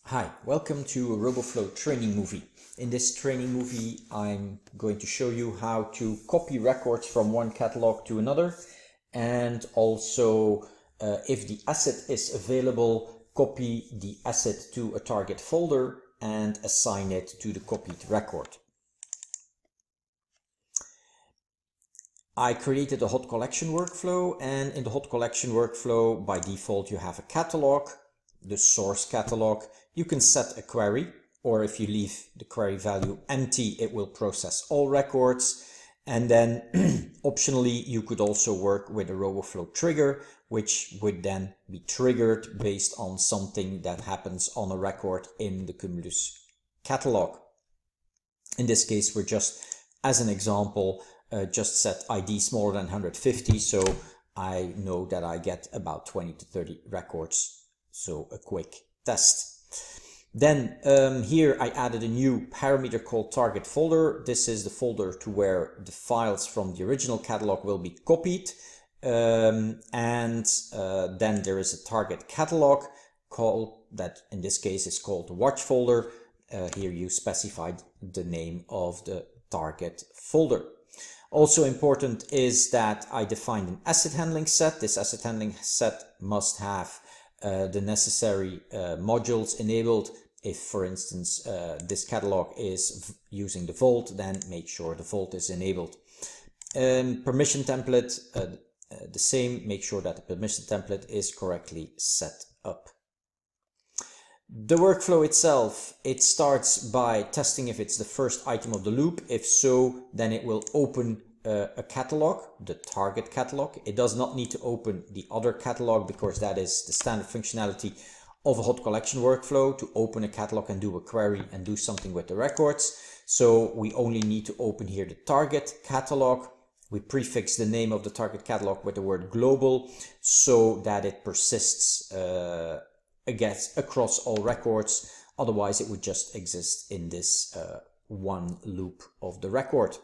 Hi, welcome to a Roboflow training movie. In this training movie, I'm going to show you how to copy records from one catalog to another, and also if the asset is available, copy the asset to a target folder and assign it to the copied record. I created a hot collection workflow, and in the hot collection workflow, by default, you have a catalog, the source catalog. You can set a query, or if you leave the query value empty, it will process all records. And then optionally, you could also work with a Roboflow trigger, which would then be triggered based on something that happens on a record in the Cumulus Catalog. In this case, we're just, as an example, just set ID smaller than 150, so I know that I get about 20 to 30 records, so a quick test. Then here I added a new parameter called target folder. This is the folder to where the files from the original catalog will be copied, and then there is a target catalog called, that in this case is called the watch folder. Here you specified the name of the target folder. Also important is that I defined an asset handling set. This asset handling set must have the necessary modules enabled. If, for instance, this catalog is using the vault, then make sure the vault is enabled. Permission template, the same, make sure that the permission template is correctly set up. The workflow itself, it starts by testing if it's the first item of the loop. If so, then it will open a catalog, the target catalog. It does not need to open the other catalog because that is the standard functionality of a hot collection workflow, to open a catalog and do a query and do something with the records. So we only need to open here the target catalog. We prefix the name of the target catalog with the word global so that it persists across all records. Otherwise it would just exist in this one loop of the record.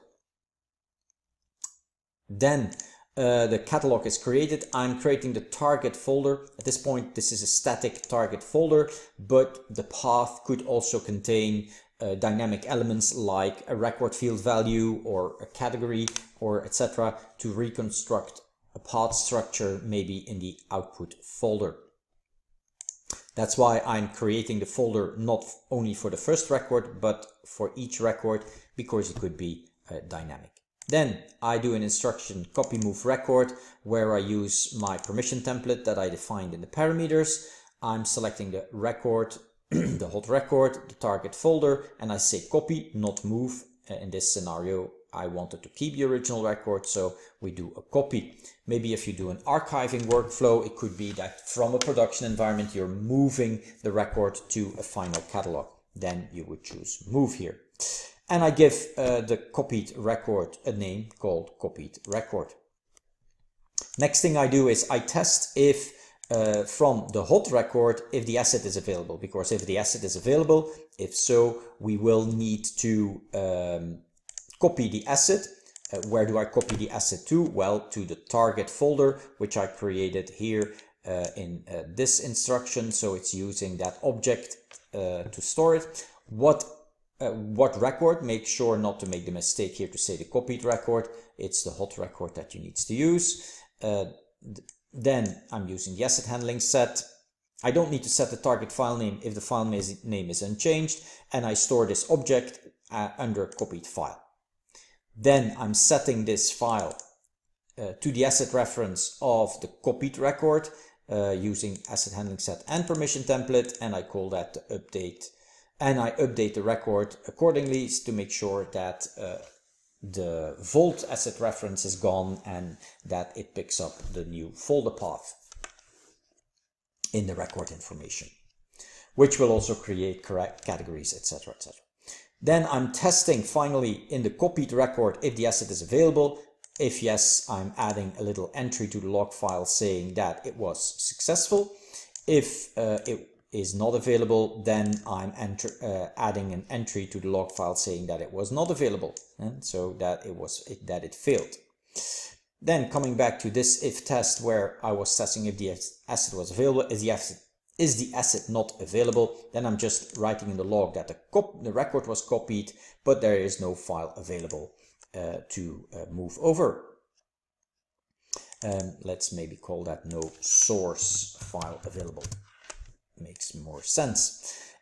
Then the catalog is created. I'm creating the target folder. At this point, this is a static target folder, but the path could also contain dynamic elements like a record field value or a category or etc. to reconstruct a path structure maybe in the output folder. That's why I'm creating the folder not only for the first record, but for each record, because it could be dynamic. Then I do an instruction copy move record where I use my permission template that I defined in the parameters. I'm selecting the record, the hot record, the target folder, and I say copy, not move. In this scenario, I wanted to keep the original record, so we do a copy. Maybe if you do an archiving workflow, it could be that from a production environment, you're moving the record to a final catalog. Then you would choose move here. And I give the copied record a name called copied record. Next thing I do is I test if from the hot record, if the asset is available, because if the asset is available, if so, we will need to copy the asset. Where do I copy the asset to? Well, to the target folder, which I created here in this instruction. So it's using that object to store it. What record? Make sure not to make the mistake here to say the copied record. It's the hot record that you need to use. Then I'm using the asset handling set. I don't need to set the target file name if the file name is unchanged, and I store this object under copied file. Then I'm setting this file to the asset reference of the copied record using asset handling set and permission template, and I call that the update. And I update the record accordingly to make sure that the vault asset reference is gone and that it picks up the new folder path in the record information, which will also create correct categories, etc., etc. Then I'm testing finally in the copied record if the asset is available. If yes, I'm adding a little entry to the log file saying that it was successful. If it is not available, then I'm adding an entry to the log file saying that it was not available, and so that it failed. Then coming back to this if test where I was testing if the asset was available. If the asset Is the asset not available? Then I'm just writing in the log that the record was copied, but there is no file available to move over. Let's maybe call that no source file available. Makes more sense.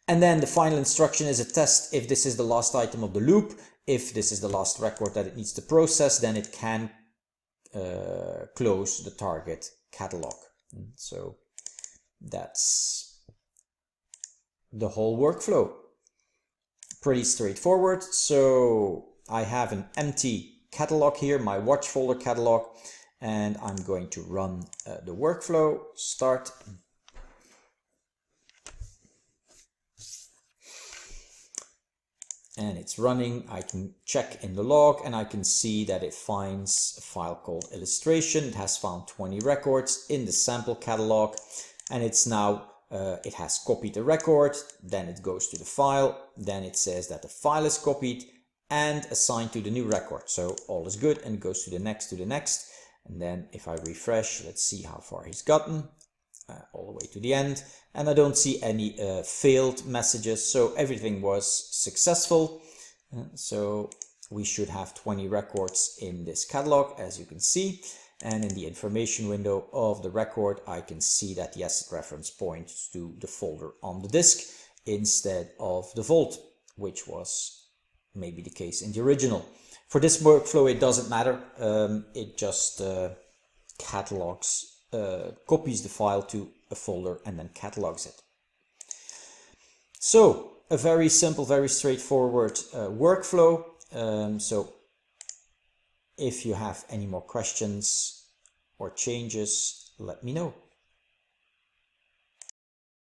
And then the final instruction is a test. If this is the last item of the loop, if this is the last record that it needs to process, then it can close the target catalog. So that's the whole workflow. Pretty straightforward. So I have an empty catalog here, my watch folder catalog, and I'm going to run the workflow. Start. And it's running. I can check in the log and I can see that it finds a file called illustration. It has found 20 records in the sample catalog, and it's now it has copied the record. Then it goes to the file. Then it says that the file is copied and assigned to the new record. So all is good, and it goes to the next, and then if I refresh, let's see how far he's gotten. All the way to the end, and I don't see any failed messages, so everything was successful. So we should have 20 records in this catalog, as you can see, and in the information window of the record I can see that the asset reference points to the folder on the disk instead of the vault, which was maybe the case in the original. For this workflow it doesn't matter, it just catalogs copies the file to a folder and then catalogs it. So a very simple, very straightforward workflow. So if you have any more questions or changes, let me know.